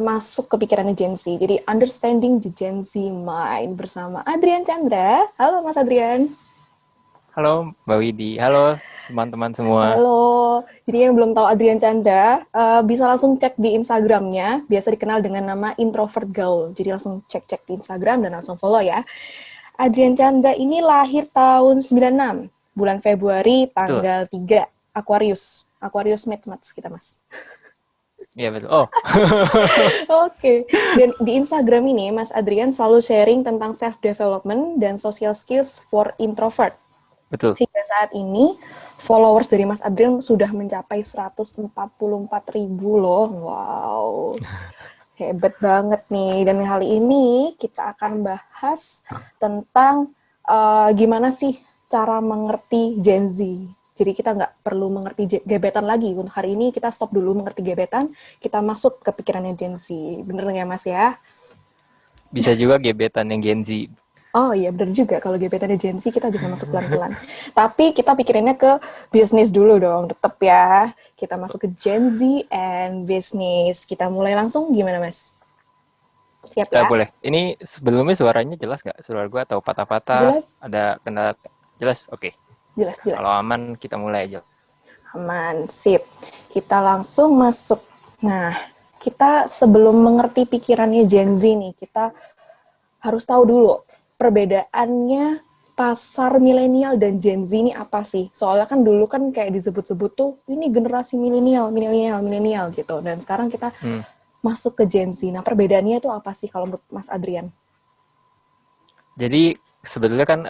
masuk ke pikirannya Gen Z. Jadi Understanding the Gen Z Mind bersama Adrian Chandra. Halo Mas Adrian. Halo Mbak Widi, halo teman-teman semua. Halo. Jadi yang belum tahu Adrian Chandra, bisa langsung cek di Instagramnya. Biasa dikenal dengan nama Introvert Gaul. Jadi langsung cek-cek di Instagram dan langsung follow ya. Adrian Chandra ini lahir tahun 96, bulan Februari Betul, tanggal 3, Aquarius. Aquarius Mathematics kita, Mas. iya betul. Oh, Oke, dan di Instagram ini Mas Adrian selalu sharing tentang self development dan social skills for introvert. betul. Hingga saat ini followers dari Mas Adrian sudah mencapai 144.000 loh. Wow. Hebat banget nih. Dan kali ini kita akan bahas tentang gimana sih cara mengerti Gen Z. Jadi kita nggak perlu mengerti gebetan lagi. Untuk hari ini kita stop dulu mengerti gebetan, kita masuk ke pikirannya Gen Z. Bener nggak Mas ya? Bisa juga gebetan yang Gen Z. Oh iya, bener juga. Kalau gebetannya Gen Z, kita bisa masuk pelan-pelan. Tapi kita pikirinnya ke bisnis dulu dong, tetap ya. Kita masuk ke Gen Z and business. Kita mulai langsung gimana, Mas? Siap ya? Boleh. Ini sebelumnya suaranya jelas nggak? Suara gue atau patah-patah? Jelas? Ada kendala? Jelas? Oke. Jelas, jelas. Kalau aman, kita mulai aja. Aman, sip. Kita langsung masuk. Nah, kita sebelum mengerti pikirannya Gen Z nih, kita harus tahu dulu perbedaannya pasar milenial dan Gen Z ini apa sih? Soalnya kan dulu kan kayak disebut-sebut tuh ini generasi milenial gitu. Dan sekarang kita Hmm. masuk ke Gen Z. Nah, perbedaannya itu apa sih kalau menurut Mas Adrian? Jadi sebetulnya kan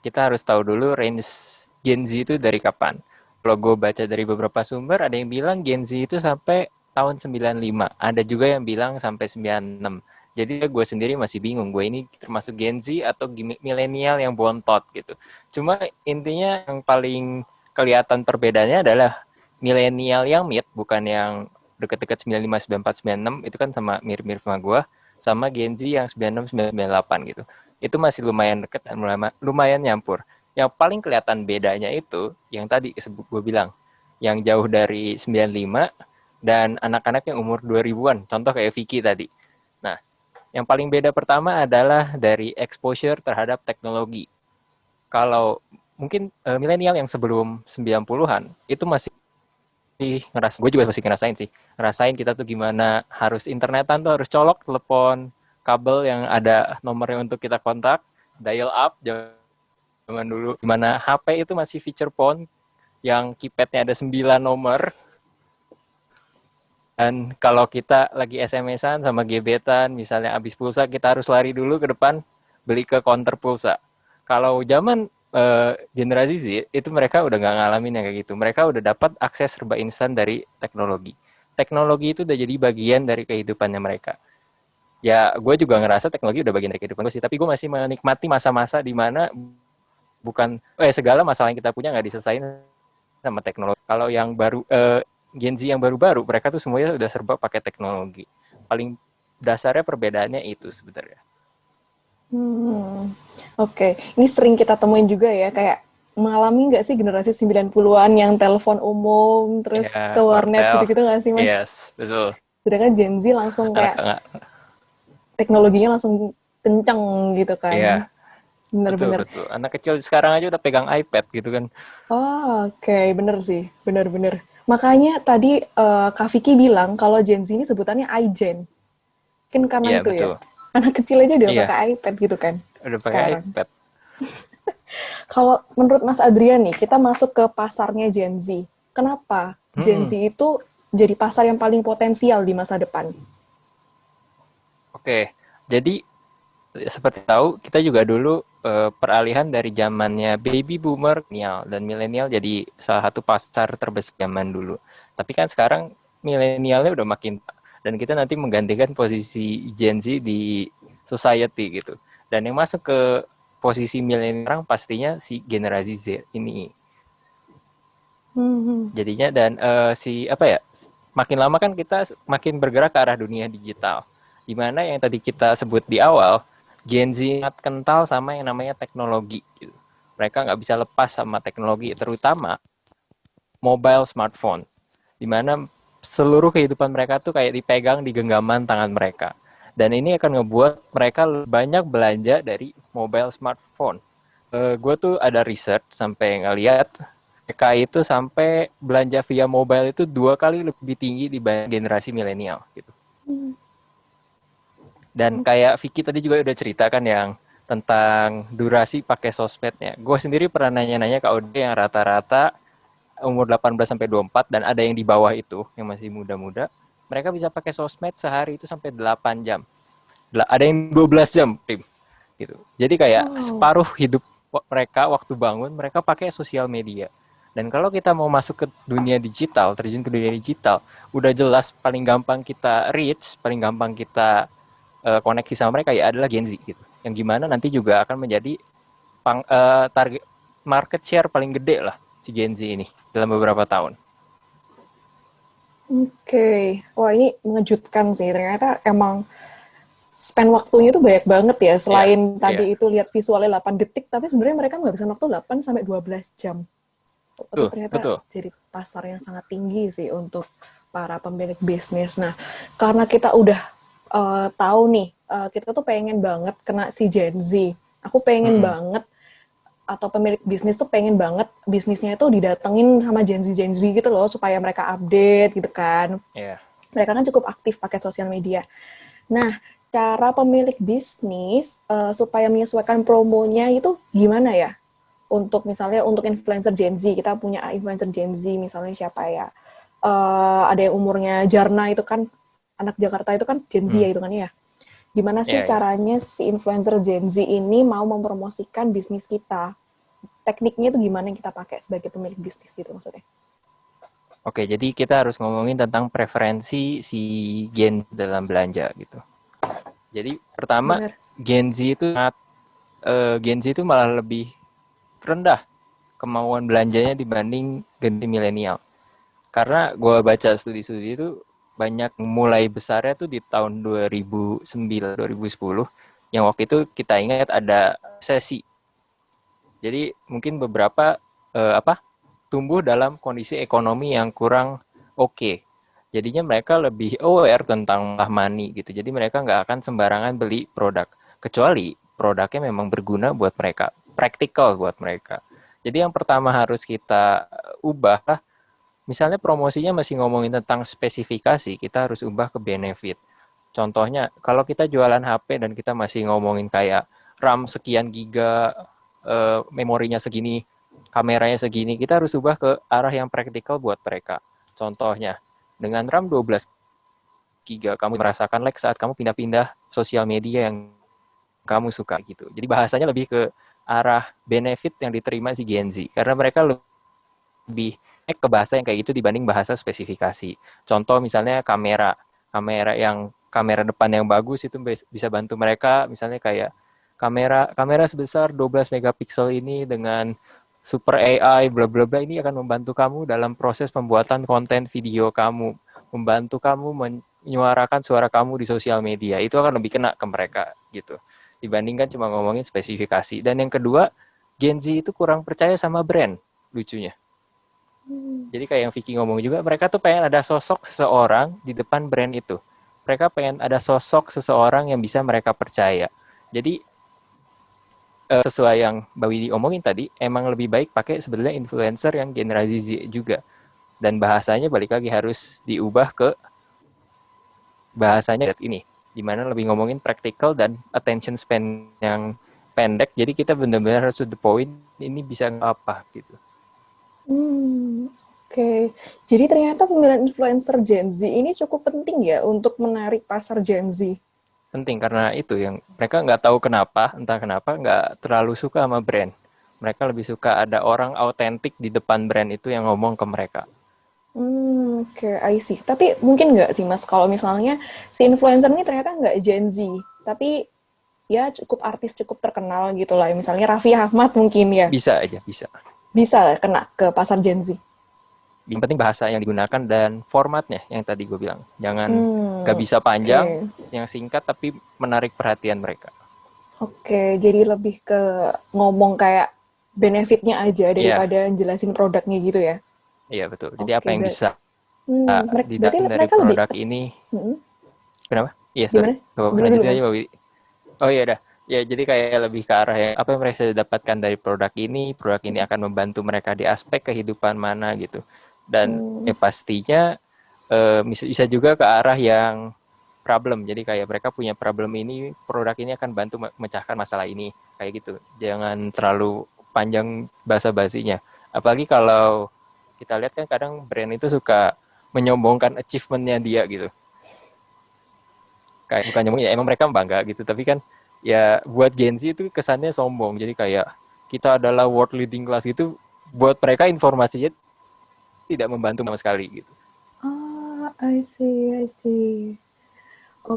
kita harus tahu dulu range Gen Z itu dari kapan. Kalau gue baca dari beberapa sumber, ada yang bilang Gen Z itu sampai tahun 95. Ada juga yang bilang sampai 96. Jadi gue sendiri masih bingung, gue ini termasuk Gen Z atau milenial yang bontot gitu. Cuma intinya yang paling kelihatan perbedaannya adalah milenial yang mid, bukan yang deket-deket 95, 94, 96, itu kan sama mirip-mirip sama gue, sama Gen Z yang 96, 98 gitu. Itu masih lumayan deket dan lumayan nyampur. Yang paling kelihatan bedanya itu yang tadi gue bilang, yang jauh dari 95 dan anak-anak yang umur 2000-an, contoh kayak Vicky tadi. Nah, yang paling beda pertama adalah dari exposure terhadap teknologi. Kalau mungkin milenial yang sebelum 90-an itu masih gue juga masih ngerasain sih. Ngerasain kita tuh gimana harus internetan tuh harus colok telepon kabel yang ada nomornya untuk kita kontak, dial up zaman dulu. Gimana HP itu masih feature phone yang keypadnya ada 9 nomor. Dan kalau kita lagi SMS-an sama gebetan, misalnya habis pulsa, kita harus lari dulu ke depan, beli ke counter pulsa. Kalau zaman generasi Z, itu mereka udah nggak ngalamin yang kayak gitu. Mereka udah dapat akses serba instan dari teknologi. Teknologi itu udah jadi bagian dari kehidupannya mereka. Ya, gue juga ngerasa teknologi udah bagian dari kehidupan gue sih, tapi gue masih menikmati masa-masa di mana bukan, segala masalah yang kita punya nggak diselesain sama teknologi. Kalau yang baru, Gen Z yang baru-baru, mereka tuh semuanya udah serba pakai teknologi. Paling dasarnya perbedaannya itu sebenarnya. Oke. Ini sering kita temuin juga ya, kayak mengalami nggak sih generasi 90-an yang telepon umum, terus ke Ya, warnet Wartel. gitu-gitu nggak sih, Mas? Yes, betul. Sedangkan Gen Z langsung Anak kayak enggak. teknologinya langsung kenceng gitu kan. Iya, betul Bener-bener. betul. Anak kecil sekarang aja udah pegang iPad gitu kan. Oh, oke, bener sih, bener-bener. Makanya tadi Kak Vicky bilang kalau Gen Z ini sebutannya iGen. Mungkin karena Iya, itu ya. betul. Anak kecil aja udah Iya, pakai iPad gitu kan udah pakai sekarang. iPad. Kalau menurut Mas Adrian nih, kita masuk ke pasarnya Gen Z. Kenapa Gen Z Hmm, itu jadi pasar yang paling potensial di masa depan? oke. Jadi seperti tahu, kita juga dulu peralihan dari zamannya baby boomer dan milenial jadi salah satu pasar terbesar zaman dulu. Tapi kan sekarang milenialnya udah makin dan kita nanti menggantikan posisi Gen Z di society gitu. Dan yang masuk ke posisi milenial pastinya si generasi Z ini. Hmm. Jadinya dan si apa ya? Makin lama kan kita makin bergerak ke arah dunia digital. Di mana yang tadi kita sebut di awal, Gen Z sangat kental sama yang namanya teknologi. Gitu. Mereka nggak bisa lepas sama teknologi, terutama mobile smartphone. Di mana seluruh kehidupan mereka tuh kayak dipegang di genggaman tangan mereka. Dan ini akan ngebuat mereka banyak belanja dari mobile smartphone. Gue tuh ada research sampai ngeliat mereka itu sampai belanja via mobile itu 2 kali lebih tinggi dibanding generasi milenial gitu. Dan kayak Vicky tadi juga udah ceritakan yang tentang durasi pakai sosmednya. Gue sendiri pernah nanya-nanya ke Ode yang rata-rata umur 18 sampai 24 dan ada yang di bawah itu yang masih muda-muda. Mereka bisa pakai sosmed sehari itu sampai 8 jam. Ada yang 12 jam, Prim. Gitu. Jadi kayak Wow. separuh hidup mereka waktu bangun mereka pakai sosial media. Dan kalau kita mau masuk ke dunia digital, terjun ke dunia digital, udah jelas paling gampang kita reach, paling gampang kita koneksi sama mereka ya adalah Gen Z gitu. Yang gimana nanti juga akan menjadi target market share paling gede lah si Gen Z ini dalam beberapa tahun. Oke. Wah, ini mengejutkan sih. Ternyata emang spend waktunya itu banyak banget ya. Iya, Selain iya. tadi itu lihat visualnya 8 detik, tapi sebenarnya mereka menghabiskan waktu 8 sampai 12 jam. Itu Betul, ternyata betul. jadi pasar yang sangat tinggi sih untuk para pemilik bisnis. Nah, karena kita udah tahu nih, kita tuh pengen banget kena si Gen Z. Aku pengen Mm-mm. banget, atau pemilik bisnis tuh pengen banget bisnisnya itu didatengin sama Gen Z gitu loh, supaya mereka update gitu kan. Iya. Mereka kan cukup aktif pakai sosial media. Nah, cara pemilik bisnis supaya menyesuaikan promonya itu gimana ya? Untuk misalnya untuk influencer Gen Z, kita punya influencer Gen Z misalnya siapa ya? Ada yang umurnya Jarna itu kan, anak Jakarta itu kan Gen Z Hmm. ya itu kan ya. Gimana sih Iya, iya. caranya si influencer Gen Z ini mau mempromosikan bisnis kita? Tekniknya itu gimana yang kita pakai sebagai pemilik bisnis gitu maksudnya? Oke, jadi kita harus ngomongin tentang preferensi si Gen dalam belanja gitu. Jadi pertama Bener. Gen Z itu Gen Z itu malah lebih rendah kemauan belanjanya dibanding generasi milenial. Karena gue baca studi-studi itu banyak mulai besarnya tuh di tahun 2009, 2010 yang waktu itu kita ingat ada resesi. Jadi mungkin beberapa tumbuh dalam kondisi ekonomi yang kurang oke. Jadinya mereka lebih aware tentang money gitu. Jadi mereka nggak akan sembarangan beli produk. Kecuali produknya memang berguna buat mereka, praktikal buat mereka. Jadi yang pertama harus kita ubah, misalnya promosinya masih ngomongin tentang spesifikasi, kita harus ubah ke benefit. Contohnya, kalau kita jualan HP dan kita masih ngomongin kayak RAM sekian giga, memorinya segini, kameranya segini, kita harus ubah ke arah yang praktikal buat mereka. Contohnya, dengan RAM 12 giga, kamu merasakan lag saat kamu pindah-pindah sosial media yang kamu suka gitu. Jadi bahasanya lebih ke arah benefit yang diterima si Gen Z, karena mereka lebih ke bahasa yang kayak gitu dibanding bahasa spesifikasi. Contoh misalnya kamera depan yang bagus itu bisa bantu mereka, misalnya kayak kamera kamera sebesar 12 megapiksel ini dengan super AI bla bla bla ini akan membantu kamu dalam proses pembuatan konten video kamu, membantu kamu menyuarakan suara kamu di sosial media. Itu akan lebih kena ke mereka gitu. Dibandingkan cuma ngomongin spesifikasi. Dan yang kedua, Gen Z itu kurang percaya sama brand, lucunya. Jadi kayak yang Vicky ngomong juga, mereka tuh pengen ada sosok seseorang di depan brand itu. Mereka pengen ada sosok seseorang yang bisa mereka percaya. Jadi sesuai yang Mbak Widi omongin tadi, emang lebih baik pakai sebenarnya influencer yang generasi Z juga. Dan bahasanya balik lagi harus diubah ke bahasanya ini, dimana lebih ngomongin practical dan attention span yang pendek. Jadi kita benar-benar harus to the point, ini bisa apa gitu. Oke. Jadi ternyata pemilihan influencer Gen Z ini cukup penting ya untuk menarik pasar Gen Z. Penting karena itu yang mereka nggak tahu kenapa, entah kenapa nggak terlalu suka sama brand. Mereka lebih suka ada orang autentik di depan brand itu yang ngomong ke mereka. Oke, I see. Tapi mungkin nggak sih Mas, kalau misalnya si influencer ini ternyata nggak Gen Z, tapi ya cukup artis, cukup terkenal gitu lah. Misalnya Raffi Ahmad mungkin ya, Bisa aja, bisa. bisa kena ke pasar Gen Z. Yang penting bahasa yang digunakan dan formatnya yang tadi gue bilang. Jangan nggak bisa Oke. panjang, yang singkat tapi menarik perhatian mereka. Oke, jadi lebih ke ngomong kayak benefitnya aja Iya, daripada jelasin produknya gitu ya. iya betul. Jadi apa Oke, yang bisa berarti. Berarti didapetin dari mereka lebih, produk ini. hmm, Kenapa? Iya, sorry. gimana? Gak apa-apa, Dulu dulu lanjut aja, mas. Bawi. Oh iya udah. Ya, jadi kayak lebih ke arah yang apa yang mereka dapatkan dari produk ini akan membantu mereka di aspek kehidupan mana gitu. Dan Hmm, pastinya bisa juga ke arah yang problem. Jadi kayak mereka punya problem ini, produk ini akan bantu memecahkan masalah ini. Kayak gitu. Jangan terlalu panjang basa-basinya. Apalagi kalau kita lihat kan kadang brand itu suka menyombongkan achievementnya dia gitu. Kayak bukan nyombong ya, emang mereka bangga gitu. Tapi kan ya buat Gen Z itu kesannya sombong. Jadi kayak kita adalah world leading class gitu. Buat mereka informasinya tidak membantu sama sekali gitu. I see, I see.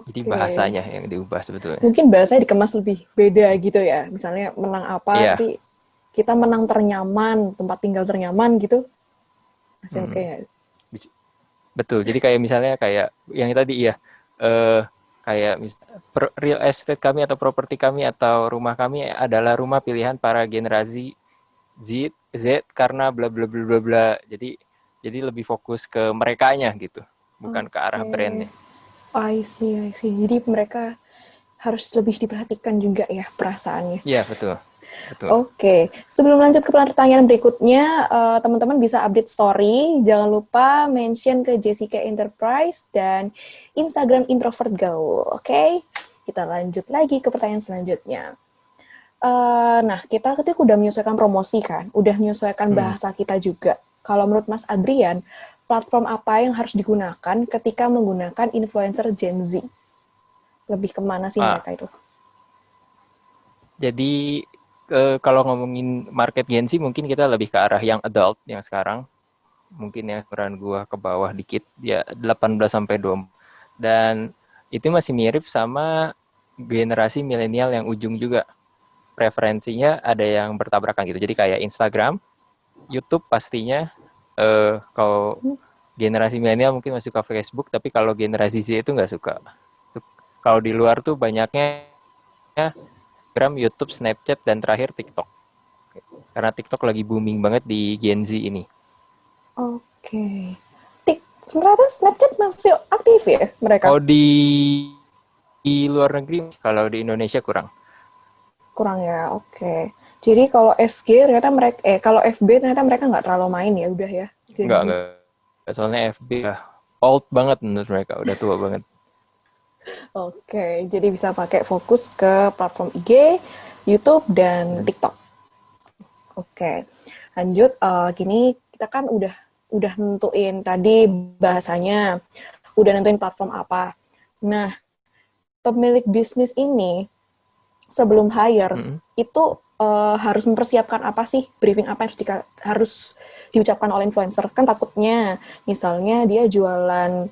Jadi Oke. bahasanya yang diubah sebetulnya. Mungkin bahasanya dikemas lebih beda gitu ya. Misalnya menang apa, Iya, tapi kita menang ternyaman, tempat tinggal ternyaman gitu. Masih oke hmm, ya. betul. Jadi kayak misalnya kayak yang tadi iya, eh, kayak real estate kami atau properti kami atau rumah kami adalah rumah pilihan para generasi Z karena bla bla bla bla bla. Jadi lebih fokus ke merekanya gitu, bukan ke arah Oke. brandnya. I see, I see. Jadi mereka harus lebih diperhatikan juga ya perasaannya. Iya betul, betul. Oke, sebelum lanjut ke pertanyaan berikutnya, teman-teman bisa update story. Jangan lupa mention ke Jessica Enterprise dan Instagram Introvert Gaul. Oke, kita lanjut lagi ke pertanyaan selanjutnya. Nah, kita ketika udah menyesuaikan promosi kan, udah menyesuaikan Hmm. bahasa kita juga. Kalau menurut Mas Adrian, platform apa yang harus digunakan ketika menggunakan influencer Gen Z? Lebih kemana sih Ah, mereka itu? jadi kalau ngomongin market Gen Z mungkin kita lebih ke arah yang adult yang sekarang. Mungkin ya ukuran gua ke bawah dikit ya 18 sampai 20. Dan itu masih mirip sama generasi milenial yang ujung juga. Preferensinya ada yang bertabrakan gitu. Jadi kayak Instagram, YouTube pastinya kalau generasi milenial mungkin masih suka Facebook, tapi kalau generasi Z itu nggak suka. Kalau di luar tuh banyaknya Instagram, YouTube, Snapchat, dan terakhir TikTok. Karena TikTok lagi booming banget di Gen Z ini. Oke. Ternyata Snapchat masih aktif ya mereka? Kalau di luar negeri, kalau di Indonesia kurang. Kurang ya, oke. Jadi kalau FG ternyata mereka, kalau FB ternyata mereka nggak terlalu main ya, udah ya, Gen Z. Enggak. Soalnya FB udah old banget menurut mereka, udah tua banget. Oke, jadi bisa pakai fokus ke platform IG, YouTube, dan Hmm. TikTok. Oke, lanjut. Gini kita kan udah nentuin tadi bahasanya, udah nentuin platform apa. Nah, pemilik bisnis ini sebelum hire Hmm. itu harus mempersiapkan apa sih, briefing apa yang harus diucapkan oleh influencer. Kan takutnya misalnya dia jualan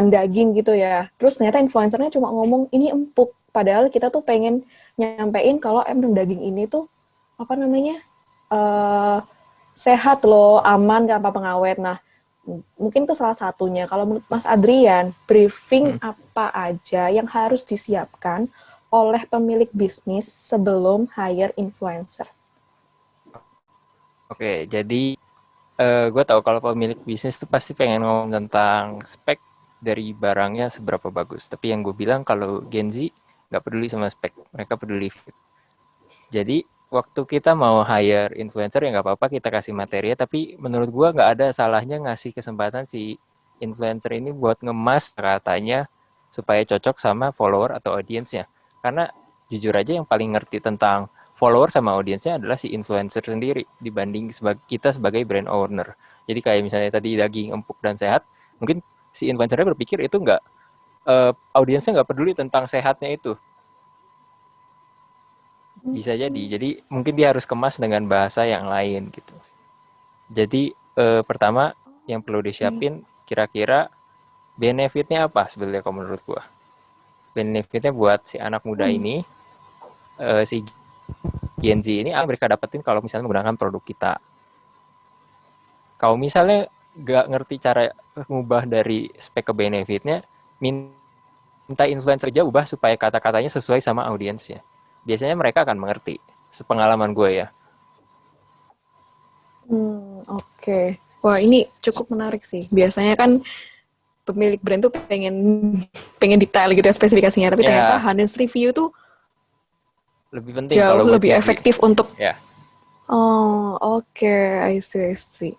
daging gitu ya, terus ternyata influencernya cuma ngomong ini empuk, padahal kita tuh pengen nyampein kalau emang daging ini tuh apa namanya, eh sehat loh, aman tanpa pengawet. Nah, mungkin itu salah satunya. Kalau menurut Mas Adrian, briefing Hmm. apa aja yang harus disiapkan oleh pemilik bisnis sebelum hire influencer? Oke, jadi gue tahu kalau pemilik bisnis tuh pasti pengen ngomong tentang spek dari barangnya seberapa bagus. Tapi yang gue bilang kalau Gen Z nggak peduli sama spek, mereka peduli fit. Jadi waktu kita mau hire influencer ya nggak apa-apa kita kasih materi, tapi menurut gue nggak ada salahnya ngasih kesempatan si influencer ini buat ngemas katanya supaya cocok sama follower atau audiensnya. Karena jujur aja yang paling ngerti tentang follower sama audiensnya adalah si influencer sendiri dibanding kita sebagai brand owner. Jadi kayak misalnya tadi daging empuk dan sehat, mungkin si influencernya berpikir itu nggak audiensnya nggak peduli tentang sehatnya itu. Bisa jadi. Jadi mungkin dia harus kemas dengan bahasa yang lain gitu. Jadi pertama yang perlu Oke. disiapin kira-kira benefitnya apa sebenarnya kalau menurut gua. Benefitnya buat si anak muda ini, si Gen Z ini mereka dapetin kalau misalnya menggunakan produk kita. Kalau misalnya nggak ngerti cara mengubah dari spek ke benefitnya, minta influencer aja ubah supaya kata-katanya sesuai sama audiensnya. Biasanya mereka akan mengerti. Sepengalaman gue ya. Oke. Wah, ini cukup menarik sih. Biasanya kan pemilik brand tuh pengen detail gitu ya spesifikasinya, tapi ternyata Ya, honest review tuh lebih penting jauh kalau buat lebih Gen Z. efektif untuk. Ya. Oh, oke, I see, I see.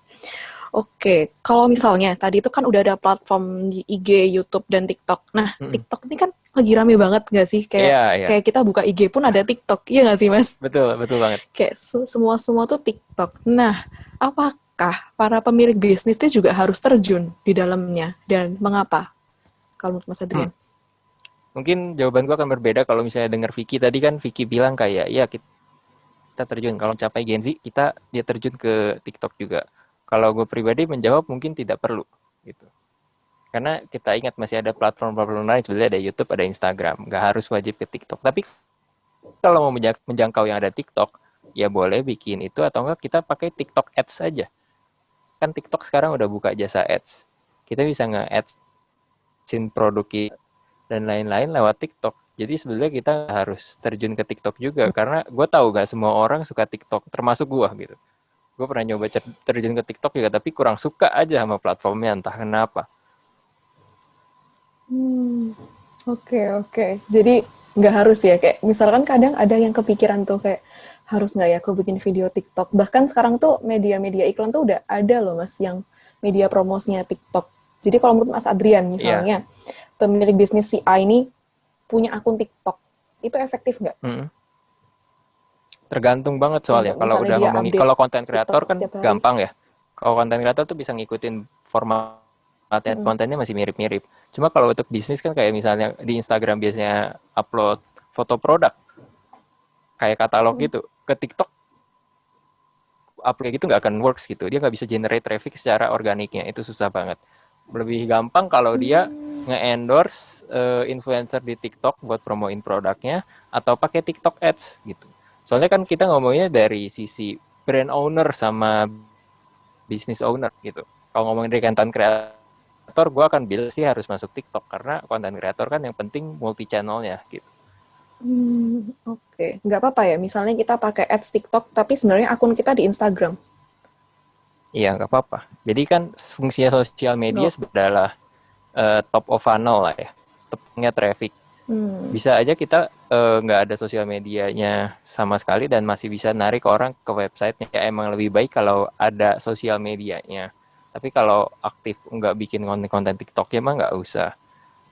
Oke, kalau misalnya tadi itu kan udah ada platform di IG, YouTube, dan TikTok. Nah, Mm-mm. TikTok ini kan lagi rame banget nggak sih? Kayak Iya, iya. kayak kita buka IG pun ada TikTok, iya nggak sih, Mas? Betul, betul banget. Kayak semua tuh TikTok. Nah, apakah para pemilik bisnis itu juga harus terjun di dalamnya? Dan mengapa? Kalau menurut Mas Hmm. Adrian. Mungkin jawabanku akan berbeda kalau misalnya dengar Vicky tadi kan Vicky bilang kayak ya kita terjun kalau mencapai Gen Z kita dia terjun ke TikTok juga. Kalau gue pribadi menjawab mungkin tidak perlu gitu. Karena kita ingat masih ada platform-platform lain sebenarnya ada YouTube, ada Instagram, nggak harus wajib ke TikTok. Tapi kalau mau menjangkau yang ada TikTok, ya boleh bikin itu atau enggak kita pakai TikTok Ads saja. Kan TikTok sekarang udah buka jasa ads. Kita bisa nge-adsin produk kita dan lain-lain lewat TikTok. Jadi sebenarnya kita harus terjun ke TikTok juga karena gue tahu gak semua orang suka TikTok, termasuk gue gitu. Gue pernah nyoba terjun ke TikTok juga, tapi kurang suka aja sama platformnya entah kenapa. Oke, oke. Jadi nggak harus ya, kayak misalkan kadang ada yang kepikiran tuh kayak harus nggak ya aku bikin video TikTok. Bahkan sekarang tuh media-media iklan tuh udah ada loh Mas yang media promosinya TikTok. Jadi kalau menurut Mas Adrian Iya. misalnya pemilik bisnis si A ini punya akun TikTok, itu efektif nggak Mm-mm. Tergantung banget soalnya. untuk Kalau misalnya udah dia ngomongin, update kalau konten kreator TikTok kan setiap hari? gampang ya. Kalau konten kreator tuh bisa ngikutin format kontennya masih mirip-mirip. Cuma kalau untuk bisnis kan kayak misalnya di Instagram biasanya upload foto produk kayak katalog gitu. Ke TikTok upload gitu nggak akan works gitu. Dia nggak bisa generate traffic secara organiknya. Itu susah banget. Lebih gampang kalau dia nge-endorse influencer di TikTok buat promoin produknya atau pakai TikTok Ads gitu. Soalnya kan kita ngomongnya dari sisi brand owner sama business owner gitu. Kalau ngomongin dari konten kreator, gue akan bilang sih harus masuk TikTok karena konten kreator kan yang penting multi channelnya gitu. Oke, nggak apa-apa ya. Misalnya kita pakai ads TikTok, tapi sebenarnya akun kita di Instagram. Iya nggak apa-apa. Jadi kan fungsinya sosial media Nggak. sebenarnya adalah top of funnel lah ya, tepungnya traffic. Bisa aja kita nggak ada sosial medianya sama sekali dan masih bisa narik orang ke websitenya. Ya emang lebih baik kalau ada sosial medianya. Tapi kalau aktif nggak bikin konten-konten TikTok ya mah nggak usah.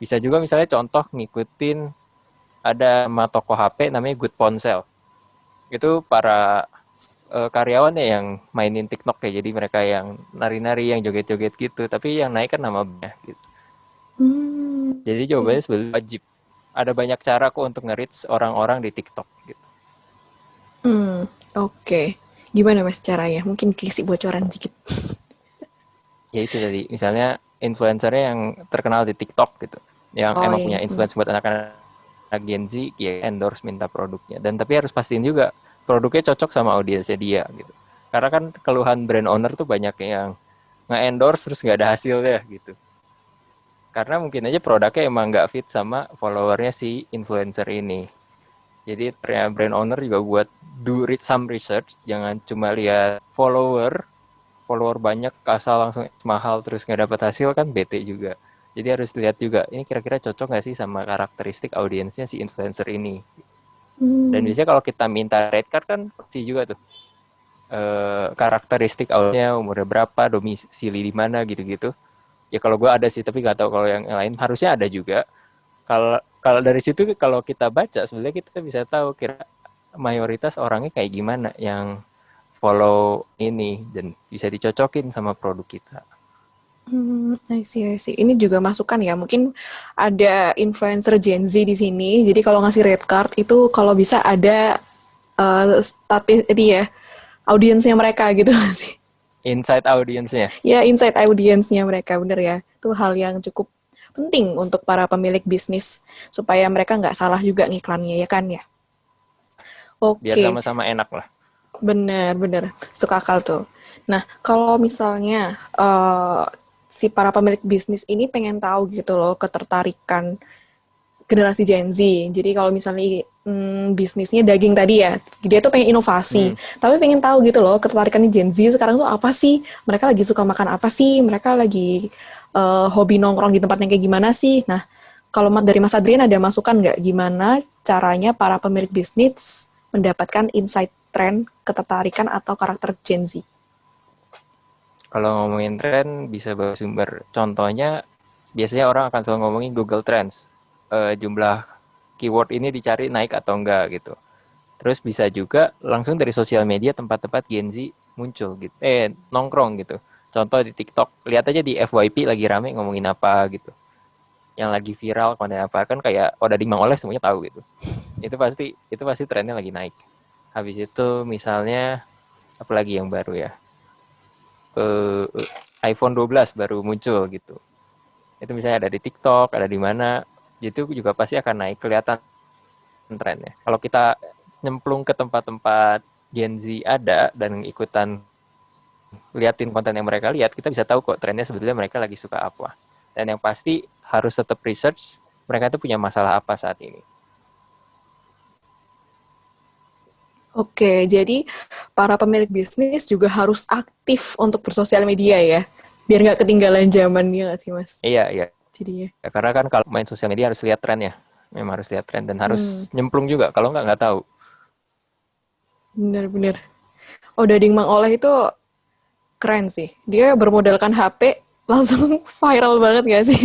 Bisa juga misalnya contoh ngikutin ada sama toko HP namanya Good Ponsel. Itu para karyawan ya yang mainin TikTok ya. Jadi mereka yang nari-nari, yang joget-joget gitu. Tapi yang naik kan nama gitu. Jadi Sih. jawabannya sebenarnya wajib. Ada banyak cara kok untuk nge-reach orang-orang di TikTok gitu. Oke. Gimana Mas caranya? Mungkin kasih bocoran sedikit. Ya itu tadi, misalnya influencernya yang terkenal di TikTok gitu. Yang Oh emang iya. punya influence buat anak-anak Gen Z, ya endorse minta produknya. Dan tapi harus pastiin juga produknya cocok sama audiensnya dia gitu. Karena kan keluhan brand owner tuh banyak yang nge-endorse terus nggak ada hasilnya gitu. Karena mungkin aja produknya emang nggak fit sama followernya si influencer ini. Jadi brand owner juga buat some research, jangan cuma lihat follower banyak asal langsung mahal terus nggak dapat hasil kan bete juga. Jadi harus lihat juga ini kira-kira cocok nggak sih sama karakteristik audiensnya si influencer ini. Dan biasanya kalau kita minta rate card kan pasti juga tuh karakteristik audiensnya umurnya berapa, domisili di mana gitu-gitu. Ya kalau gue ada sih tapi nggak tahu kalau yang lain harusnya ada juga. Kalau kalau dari situ kalau kita baca sebenarnya kita bisa tahu kira mayoritas orangnya kayak gimana yang follow ini dan bisa dicocokin sama produk kita. I see, I see. Ini juga masukan ya. Mungkin ada influencer Gen Z di sini. Jadi kalau ngasih red card itu kalau bisa ada statis ini ya, audiensnya mereka gitu sih. Inside audience-nya. Ya, insight audiensnya mereka, bener ya. Itu hal yang cukup penting untuk para pemilik bisnis supaya mereka nggak salah juga ngiklannya ya kan ya. Biar Oke, sama-sama enak lah. bener-bener suka akal tuh. Nah, kalau misalnya si para pemilik bisnis ini pengen tahu gitu loh ketertarikan generasi Gen Z. Jadi kalau misalnya bisnisnya daging tadi ya. Dia tuh pengen inovasi, tapi pengen tahu gitu loh ketertarikannya Gen Z sekarang tuh apa sih? Mereka lagi suka makan apa sih? Mereka lagi hobi nongkrong di tempat yang kayak gimana sih? Nah, kalau dari Mas Adrian ada masukan nggak gimana caranya para pemilik bisnis mendapatkan insight tren, ketertarikan atau karakter Gen Z? Kalau ngomongin tren bisa bawa sumber. Contohnya biasanya orang akan selalu ngomongin Google Trends. Jumlah keyword ini dicari naik atau enggak gitu. Terus bisa juga langsung dari sosial media tempat-tempat Gen Z muncul gitu. Nongkrong gitu. Contoh di TikTok, lihat aja di FYP lagi rame ngomongin apa gitu. Yang lagi viral konten apa kan kayak Odading Mang Oleh semuanya tahu gitu. Itu pasti trennya lagi naik. Habis itu misalnya apalagi yang baru ya. eh, iPhone 12 baru muncul gitu. Itu misalnya ada di TikTok, ada di mana, itu juga pasti akan naik kelihatan trennya. Kalau kita nyemplung ke tempat-tempat Gen Z ada dan ikutan liatin konten yang mereka lihat, kita bisa tahu kok trennya sebetulnya mereka lagi suka apa. Dan yang pasti harus tetap research mereka tuh punya masalah apa saat ini. Oke, jadi para pemilik bisnis juga harus aktif untuk bersosial media ya, biar nggak ketinggalan zaman ya nggak sih Mas? Iya, iya. Jadinya. Ya, karena kan kalau main sosial media harus lihat trennya. Memang harus lihat tren dan harus nyemplung juga. Kalau nggak tahu. Bener-bener. Oh, Dading Mang Oleh itu keren sih. Dia bermodalkan HP langsung viral banget gak sih?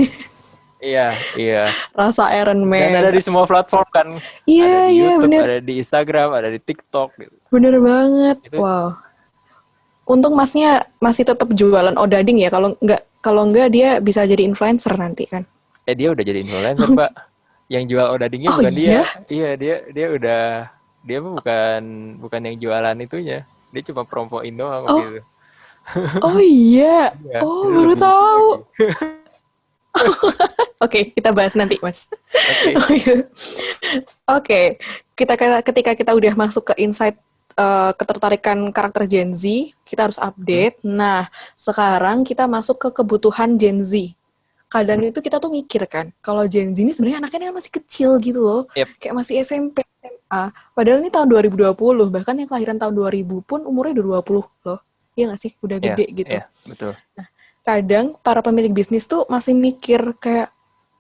Iya, iya. Rasa Iron Dan ada Man. di semua platform kan. Ada Iya, di iya YouTube, bener. ada di Instagram, ada di TikTok gitu. Bener banget. Itu Wow. Untung masnya masih tetap jualan odading ya. Kalau nggak dia bisa jadi influencer nanti kan. dia udah jadi influencer, Mbak. Yang jual odadingnya Oh bukan dia. iya? Iya, dia udah dia mah bukan yang jualan itunya. Dia cuma promoin doang waktu Oh, itu. oh iya. Iya, Oh, itu baru lebih lucu tahu. lagi. Oke, kita bahas nanti, Mas. Oke. Oke, ketika kita udah masuk ke insight ketertarikan karakter Gen Z, kita harus Hmm? update. Nah, sekarang kita masuk ke kebutuhan Gen Z. Kadang itu kita tuh mikir kan, kalau Gen Z ini sebenarnya anaknya masih kecil gitu loh, Yep. kayak masih SMP, SMA. Padahal ini tahun 2020, bahkan yang kelahiran tahun 2000 pun umurnya udah 20 loh. Iya nggak sih? Udah Iya, gede gitu. iya, betul. Kadang para pemilik bisnis tuh masih mikir kayak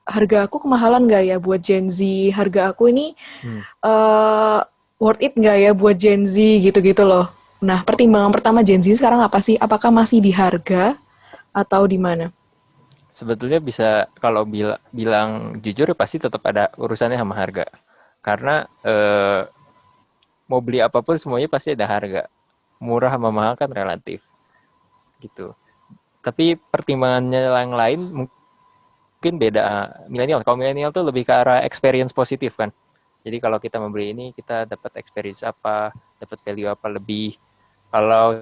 harga aku kemahalan nggak ya buat Gen Z, harga aku ini Hmm. eh worth it nggak ya buat Gen Z gitu-gitu loh. Nah, pertimbangan pertama Gen Z sekarang apa sih? Apakah masih di harga atau di mana? Sebetulnya bisa kalau bilang jujur pasti tetap ada urusannya sama harga. Karena mau beli apapun semuanya pasti ada harga. Murah sama mahal kan relatif gitu. Tapi pertimbangannya yang lain mungkin beda milenial. Kalau milenial tuh lebih ke arah experience positif kan. Jadi kalau kita membeli ini kita dapat experience apa, dapat value apa lebih. Kalau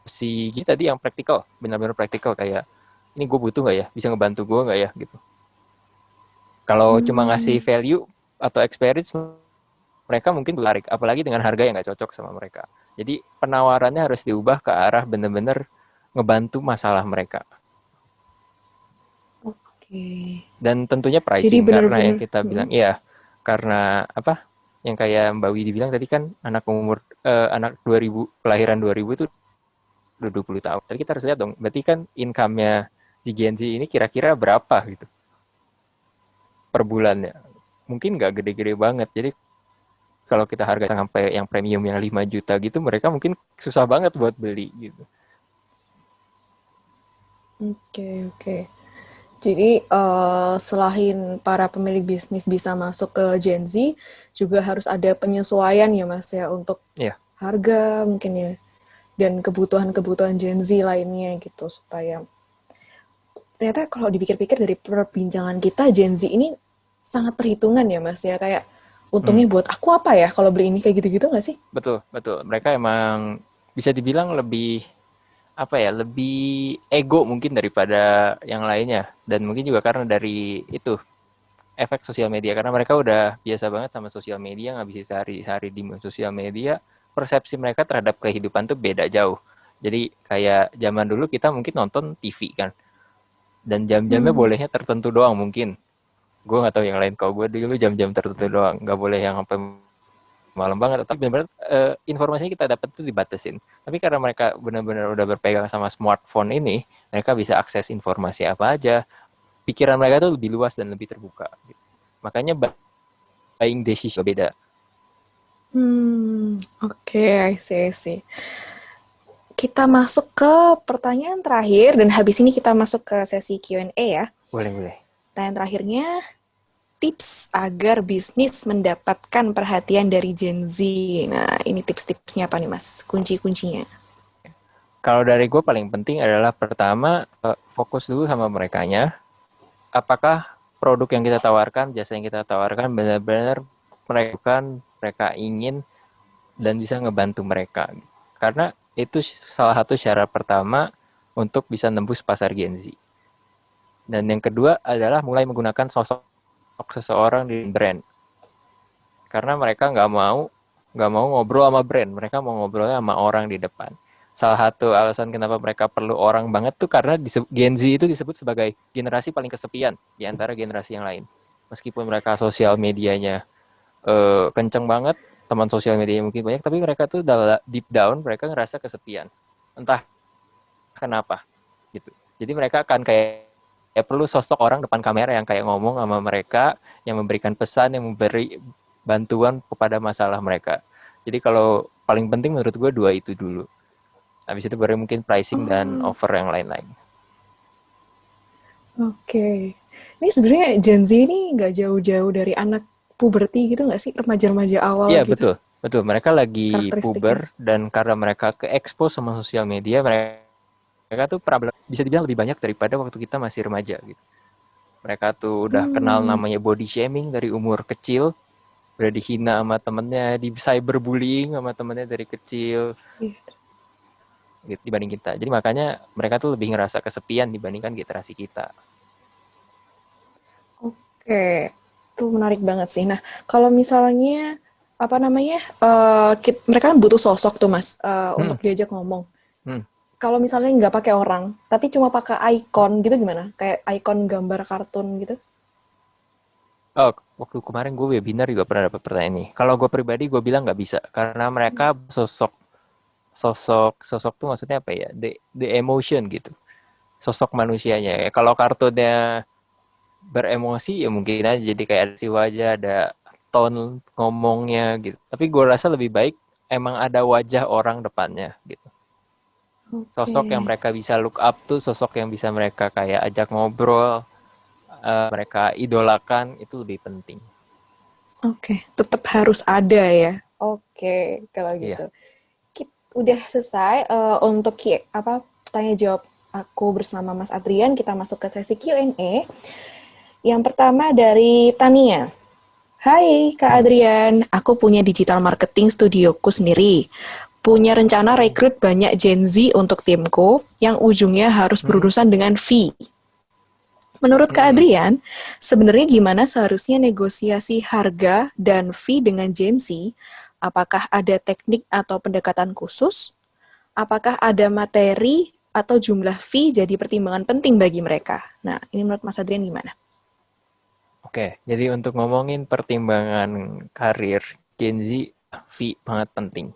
si kita tadi yang praktikal, benar-benar praktikal kayak ini gue butuh nggak ya, bisa ngebantu gue nggak ya gitu. Kalau cuma ngasih Hmm, value atau experience mereka mungkin tertarik, apalagi dengan harga yang nggak cocok sama mereka. Jadi penawarannya harus diubah ke arah benar-benar ngebantu masalah mereka. oke. Dan tentunya Jadi pricing karena yang benar-benar kita bilang iya karena apa? Yang kayak Mbak Widi bilang tadi kan anak 2000 kelahiran 2000 itu udah 20 tahun. Tapi kita harus lihat dong, berarti kan income-nya si Gen Z ini kira-kira berapa gitu per bulannya. Mungkin nggak gede-gede banget. Jadi kalau kita harga sampai yang premium yang 5 juta gitu, mereka mungkin susah banget buat beli gitu. oke, oke. Jadi selain para pemilik bisnis bisa masuk ke Gen Z, juga harus ada penyesuaian ya Mas ya untuk Iya, harga mungkin ya dan kebutuhan-kebutuhan Gen Z lainnya gitu supaya ternyata kalau dipikir-pikir dari perbincangan kita Gen Z ini sangat perhitungan ya Mas ya kayak hmm, untungnya buat aku apa ya kalau beli ini kayak gitu-gitu nggak sih? betul, betul. Mereka emang bisa dibilang lebih apa ya, lebih ego mungkin daripada yang lainnya. Dan mungkin juga karena dari itu efek sosial media karena mereka udah biasa banget sama sosial media, nggak bisa sehari-hari di sosial media, persepsi mereka terhadap kehidupan tuh beda jauh. Jadi kayak zaman dulu kita mungkin nonton TV kan, dan jam-jamnya Hmm, bolehnya tertentu doang mungkin. Gue nggak tahu yang lain. Kalau gue dulu jam-jam tertentu doang, nggak boleh yang sampai malam banget. Tapi benar-benar informasinya kita dapat itu dibatasin. Tapi karena mereka benar-benar udah berpegang sama smartphone ini, mereka bisa akses informasi apa aja. Pikiran mereka tuh lebih luas dan lebih terbuka. Gitu. Makanya buying decision beda. Oke, I see, I see. Kita masuk ke pertanyaan terakhir dan habis ini kita masuk ke sesi Q&A ya. Boleh. Pertanyaan terakhirnya, tips agar bisnis mendapatkan perhatian dari Gen Z. Nah, ini tips-tipsnya apa nih, Mas? Kunci-kuncinya. Kalau dari gue paling penting adalah pertama fokus dulu sama merekanya. Apakah produk yang kita tawarkan, jasa yang kita tawarkan benar-benar mereka ingin dan bisa ngebantu mereka. Karena itu salah satu syarat pertama untuk bisa nembus pasar Gen Z. Dan yang kedua adalah mulai menggunakan sosok seseorang di brand. Karena mereka nggak mau ngobrol sama brand, mereka mau ngobrolnya sama orang di depan. Salah satu alasan kenapa mereka perlu orang banget tuh karena Gen Z itu disebut sebagai generasi paling kesepian di antara generasi yang lain. Meskipun mereka sosial medianya kenceng banget, teman sosial medianya mungkin banyak, tapi mereka tuh deep down mereka ngerasa kesepian. Entah kenapa gitu. Jadi mereka akan kayak perlu sosok orang depan kamera yang kayak ngomong sama mereka, yang memberikan pesan, yang memberi bantuan kepada masalah mereka. Jadi kalau paling penting menurut gue dua itu dulu. Habis itu baru mungkin pricing dan offer yang lain-lain. Oke. Ini sebenarnya Gen Z ini nggak jauh-jauh dari anak puberti gitu nggak sih? Remaja-remaja awal Iya gitu, betul. Mereka lagi karakteristiknya. puber dan karena mereka ke expose sama sosial media, mereka tuh bisa dibilang lebih banyak daripada waktu kita masih remaja gitu. Mereka tuh udah kenal namanya body shaming dari umur kecil, udah dihina sama temennya, di cyberbullying sama temennya dari kecil Iya. gitu, dibanding kita. Jadi makanya mereka tuh lebih ngerasa kesepian dibandingkan generasi kita. Oke, itu menarik banget sih. Nah, kalau misalnya apa namanya, mereka kan butuh sosok tuh Mas, Hmm, untuk diajak ngomong. hmm. Kalau misalnya nggak pakai orang, tapi cuma pakai icon gitu gimana? Kayak icon gambar kartun gitu? Oh, waktu kemarin gue webinar juga pernah dapat pertanyaan ini. Kalau gue pribadi gue bilang nggak bisa karena mereka sosok tuh maksudnya apa ya? The emotion gitu. Sosok manusianya. Ya, kalau kartunnya beremosi ya mungkin aja jadi kayak ada si wajah, ada tone ngomongnya gitu. Tapi gue rasa lebih baik emang ada wajah orang depannya gitu. Sosok yang Oke, mereka bisa look up tuh sosok yang bisa mereka kayak ajak ngobrol, mereka idolakan itu lebih penting. oke, tetap harus ada ya. Oke, kalau Iya. gitu. Udah selesai untuk tanya jawab aku bersama Mas Adrian. Kita masuk ke sesi Q&A. Yang pertama dari Tania. Hai Kak Adrian, aku punya digital marketing studioku sendiri. Punya rencana rekrut banyak Gen Z untuk timku yang ujungnya harus Hmm, berurusan dengan fee. Menurut Kak hmm. Adrian, sebenarnya gimana seharusnya negosiasi harga dan fee dengan Gen Z? Apakah ada teknik atau pendekatan khusus? Apakah ada materi atau jumlah fee jadi pertimbangan penting bagi mereka? Nah, ini menurut Mas Adrian gimana? Oke, jadi untuk ngomongin pertimbangan karir Gen Z, fee banget penting.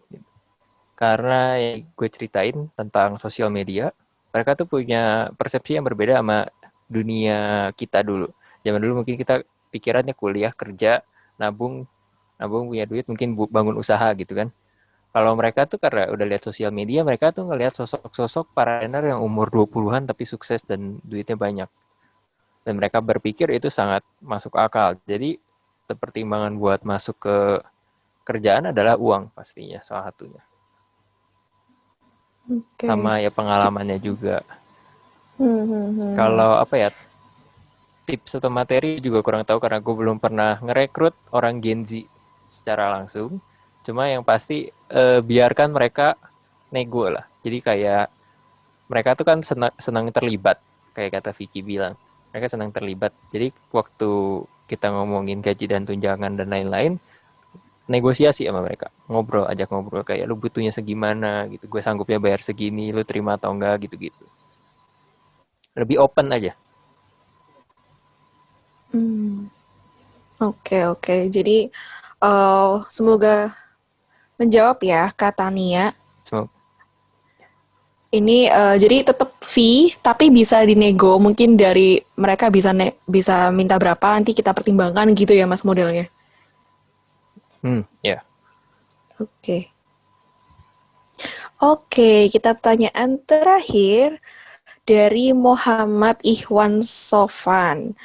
Karena ya, gue ceritain tentang sosial media, mereka tuh punya persepsi yang berbeda sama dunia kita dulu. Zaman dulu mungkin kita pikirannya kuliah, kerja, nabung, nabung punya duit, mungkin bangun usaha gitu kan. Kalau mereka tuh karena udah lihat sosial media, mereka tuh ngelihat sosok-sosok para trainer yang umur 20-an tapi sukses dan duitnya banyak. Dan mereka berpikir itu sangat masuk akal. Jadi pertimbangan buat masuk ke kerjaan adalah uang pastinya salah satunya. Oke. Sama ya pengalamannya juga. Hmm, hmm, hmm. Kalau apa ya, tips atau materi juga kurang tahu karena gue belum pernah ngerekrut orang Gen Z secara langsung. Cuma yang pasti biarkan mereka nego lah. Jadi kayak mereka tuh kan senang terlibat, kayak kata Vicky bilang. Mereka senang terlibat. Jadi waktu kita ngomongin gaji dan tunjangan dan lain-lain, negosiasi sama mereka. Ngobrol, ajak ngobrol kayak lu butuhnya segimana gitu. Gue sanggupnya bayar segini, lu terima atau enggak gitu-gitu. Lebih open aja. Oke, oke. Jadi semoga menjawab ya Kak Tania. Semoga. Ini jadi tetap fee tapi bisa dinego. Mungkin dari mereka bisa minta berapa nanti kita pertimbangkan gitu ya Mas modelnya. Ya. Oke. Oke, kita pertanyaan terakhir dari Muhammad Ikhwan Sofan.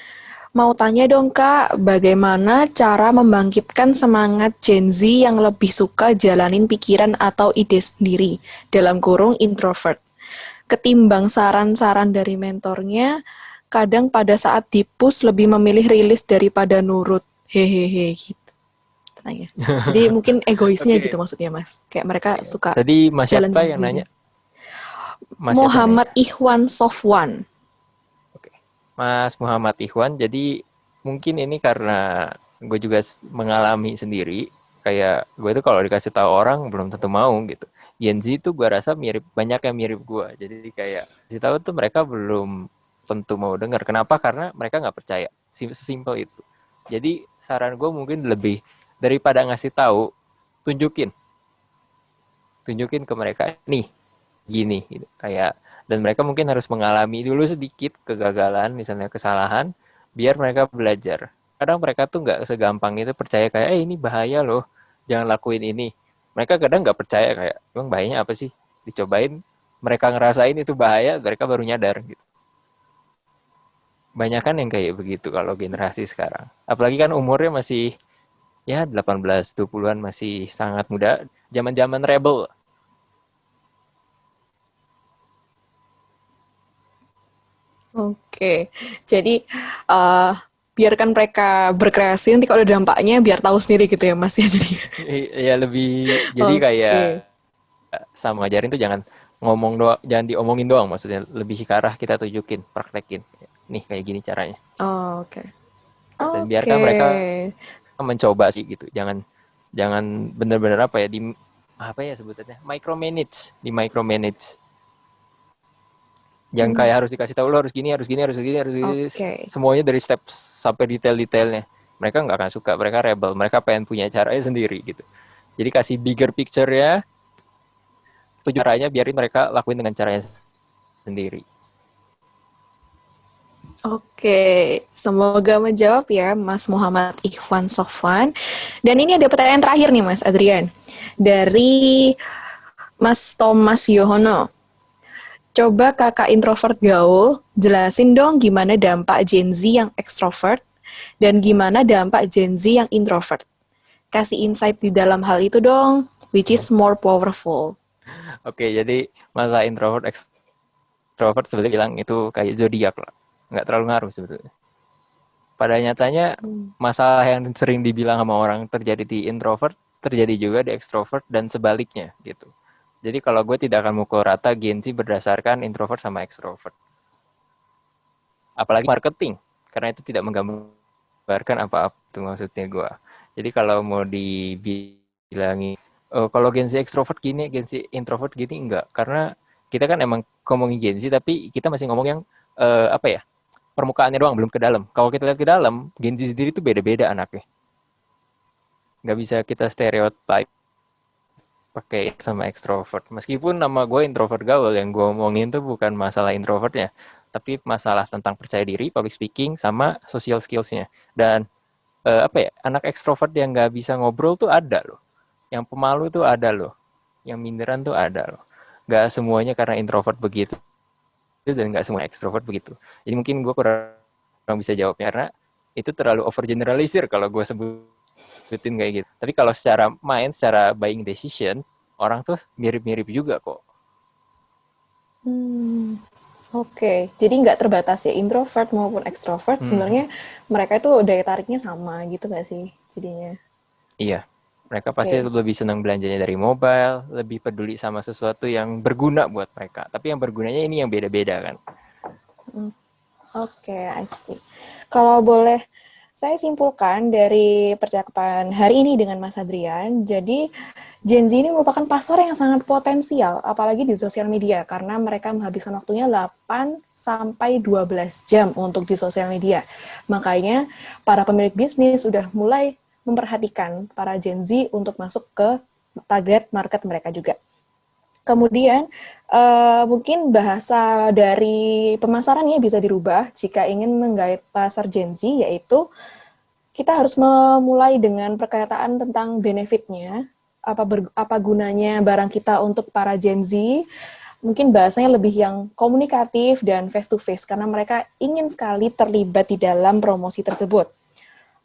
Mau tanya dong Kak, bagaimana cara membangkitkan semangat Gen Z yang lebih suka jalanin pikiran atau ide sendiri, dalam kurung introvert, ketimbang saran-saran dari mentornya, kadang pada saat dipus lebih memilih rilis daripada nurut. Hehehe gitu. Tanya. Jadi mungkin egoisnya gitu Oke. maksudnya Mas. Kayak mereka suka Tadi Mas jalan siapa yang nanya? sendiri. Mas siapa yang nanya? Muhammad Ikhwan Sofwan. Oke. Mas Muhammad Ikhwan, jadi mungkin ini karena gue juga mengalami sendiri, kayak gue itu kalau dikasih tahu orang belum tentu mau gitu. Gen Z itu gue rasa mirip, banyak yang mirip gue. Jadi kayak kasih tahu tuh mereka belum tentu mau dengar. Kenapa? Karena mereka nggak percaya. Sesimpel itu. Jadi saran gue mungkin lebih daripada ngasih tahu, tunjukin, tunjukin ke mereka nih gini gitu. Kayak dan mereka mungkin harus mengalami dulu sedikit kegagalan misalnya kesalahan biar mereka belajar. Kadang mereka tuh nggak segampang itu percaya kayak ini bahaya loh, jangan lakuin ini. Mereka kadang nggak percaya kayak emang bahayanya apa sih, dicobain, mereka ngerasain itu bahaya, mereka baru nyadar gitu. Banyak kan yang kayak begitu kalau generasi sekarang, apalagi kan umurnya masih ya 18 20-an, masih sangat muda, zaman-zaman rebel. Oke, jadi uh, biarkan mereka berkreasi. Nanti kalau ada dampaknya, biar tahu sendiri gitu ya, Mas ya. Jadi, Ya lebih jadi kayak oke, sama ngajarin tuh jangan ngomong doang, jangan diomongin doang, maksudnya lebih ke arah kita tunjukin, praktekin. Nih kayak gini caranya. oke, Dan oke. biarkan mereka mencoba sih gitu. Jangan jangan bener-bener apa ya di apa ya sebutannya micromanage, di micromanage. Jangan Hmm, kayak harus dikasih tahu lo harus gini, harus gini, harus gini, harus gini. oke. Semuanya dari step sampai detail-detailnya. Mereka nggak akan suka, mereka rebel, mereka pengen punya caranya sendiri gitu. Jadi kasih bigger picture ya, tujuh caranya biarin mereka lakuin dengan caranya sendiri. Oke, semoga menjawab ya Mas Muhammad Ikhwan Sofwan. Dan ini ada pertanyaan terakhir nih Mas Adrian. Dari Mas Thomas Yohono. Coba kakak introvert gaul, jelasin dong gimana dampak Gen Z yang ekstrovert dan gimana dampak Gen Z yang introvert. Kasih insight di dalam hal itu dong, which is more powerful. Oke, jadi masa introvert extrovert sebetulnya bilang itu kayak zodiak lah. Nggak terlalu ngaruh sebetulnya. Pada nyatanya masalah yang sering dibilang sama orang terjadi di introvert terjadi juga di extrovert dan sebaliknya gitu. Jadi kalau gue tidak akan mukul rata Gen Z berdasarkan introvert sama extrovert. Apalagi marketing, karena itu tidak menggambarkan apa-apa itu maksudnya gue. Jadi kalau mau dibilangi, oh, kalau Gen Z extrovert gini, Gen Z introvert gini, enggak. Karena kita kan emang ngomongin Gen Z, tapi kita masih ngomong yang apa ya, permukaannya doang, belum ke dalam. Kalau kita lihat ke dalam, Gen Z sendiri tuh beda-beda anaknya. Nggak bisa kita stereotype pakai sama ekstrovert. Meskipun nama gue introvert gaul, yang gue omongin tuh bukan masalah introvertnya, tapi masalah tentang percaya diri, public speaking, sama social skills-nya. Dan apa ya, anak ekstrovert yang nggak bisa ngobrol tuh ada loh. Yang pemalu tuh ada loh. Yang minderan tuh ada loh. Nggak semuanya karena introvert begitu, dan nggak semua ekstrovert begitu. Jadi mungkin gue kurang bisa jawabnya, karena itu terlalu overgeneralisir kalau gue sebutin kayak gitu. Tapi kalau secara mind, secara buying decision, orang tuh mirip-mirip juga kok. Hmm, oke, jadi nggak terbatas ya introvert maupun ekstrovert. Hmm, Sebenarnya mereka itu daya tariknya sama gitu nggak sih jadinya? iya, mereka pasti Oke, lebih senang belanjanya dari mobile, lebih peduli sama sesuatu yang berguna buat mereka. Tapi yang bergunanya ini yang beda-beda kan. oke, I see. Kalau boleh Saya simpulkan dari percakapan hari ini dengan Mas Adrian, jadi Gen Z ini merupakan pasar yang sangat potensial, apalagi di sosial media, karena mereka menghabiskan waktunya 8 sampai 12 jam untuk di sosial media. Makanya para pemilik bisnis sudah mulai memperhatikan para Gen Z untuk masuk ke target market mereka juga. Kemudian mungkin bahasa dari pemasarannya bisa dirubah jika ingin menggait pasar Gen Z, yaitu kita harus memulai dengan perkataan tentang benefitnya, apa gunanya barang kita untuk para Gen Z. Mungkin bahasanya lebih yang komunikatif dan face to face karena mereka ingin sekali terlibat di dalam promosi tersebut.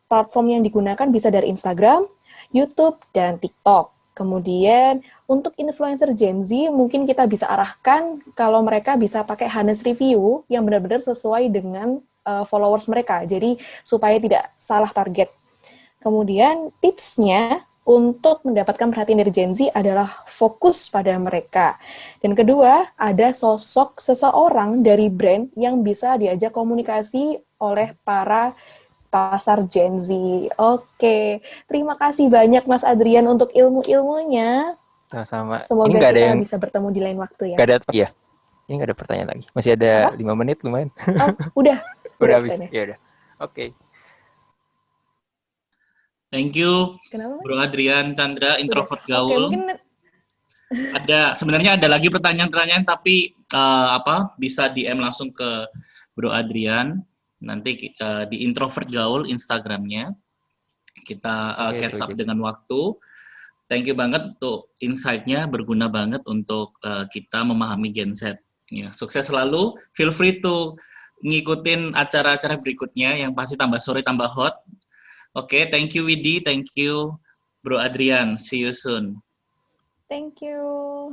Platform yang digunakan bisa dari Instagram, YouTube, dan TikTok. Kemudian untuk influencer Gen Z mungkin kita bisa arahkan kalau mereka bisa pakai honest review yang benar-benar sesuai dengan followers mereka. Jadi supaya tidak salah target. Kemudian tipsnya untuk mendapatkan perhatian dari Gen Z adalah fokus pada mereka. Dan kedua, ada sosok seseorang dari brand yang bisa diajak komunikasi oleh para pasar Gen Z. Oke, terima kasih banyak Mas Adrian untuk ilmu-ilmunya. Sama-sama. Ini Semoga nggak ada kita yang bisa bertemu di lain waktu ya. nggak ada ya. Ini nggak ada pertanyaan lagi. Masih ada Apa? 5 menit lumayan. Oh, udah. Udah habis. Pertanyaannya. Ya udah. Oke. Thank you, Kenapa, Mas? Bro Adrian Chandra, Udah. introvert Oke, gaul. mungkin Sebenarnya ada lagi pertanyaan-pertanyaan, tapi bisa DM langsung ke Bro Adrian. Nanti di introvert gaul Instagramnya kita Oke, catch Bro up Jack. dengan waktu. Thank you banget untuk insight-nya, berguna banget untuk kita memahami Gen Z. Ya, sukses selalu. Feel free to ngikutin acara-acara berikutnya yang pasti tambah sore tambah hot. Oke, thank you Widi, thank you Bro Adrian. See you soon. thank you.